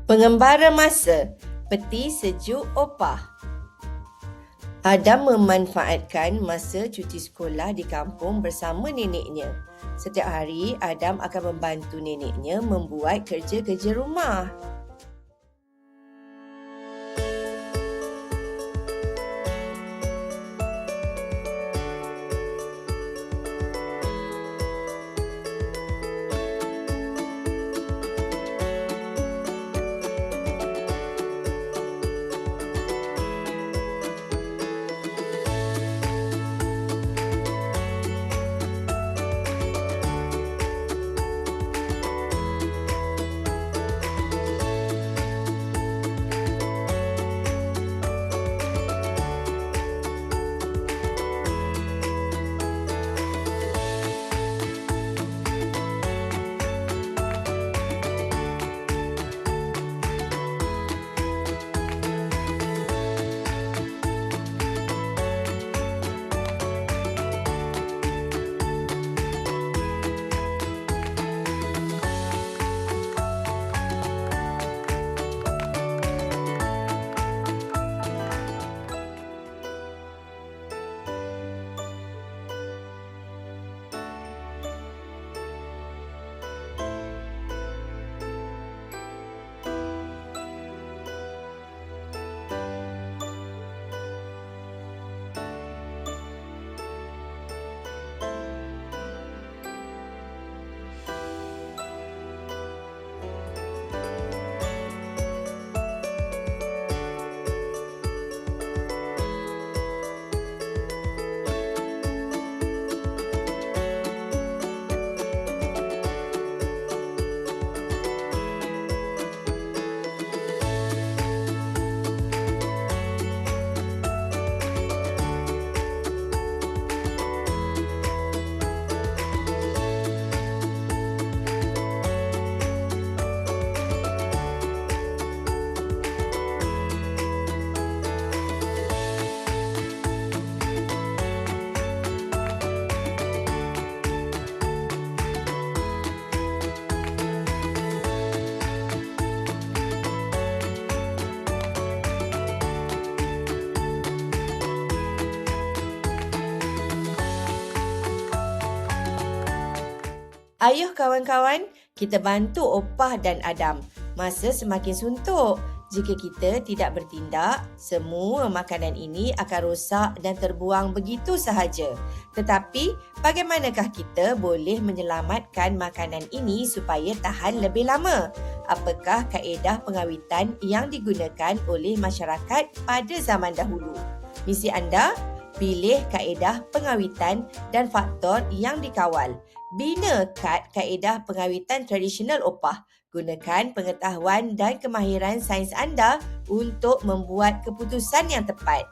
Pengembara masa, peti sejuk opah. Adam memanfaatkan masa cuti sekolah di kampung bersama neneknya. Setiap hari, Adam akan membantu neneknya membuat kerja-kerja rumah. Ayuh kawan-kawan, kita bantu Opah dan Adam. Masa semakin suntuk. Jika kita tidak bertindak, semua makanan ini akan rosak dan terbuang begitu sahaja. Tetapi, bagaimanakah kita boleh menyelamatkan makanan ini supaya tahan lebih lama? Apakah kaedah pengawitan yang digunakan oleh masyarakat pada zaman dahulu? Misi anda, pilih kaedah pengawitan dan faktor yang dikawal. Bina kaedah pengawitan tradisional Opah. Gunakan pengetahuan dan kemahiran sains anda untuk membuat keputusan yang tepat.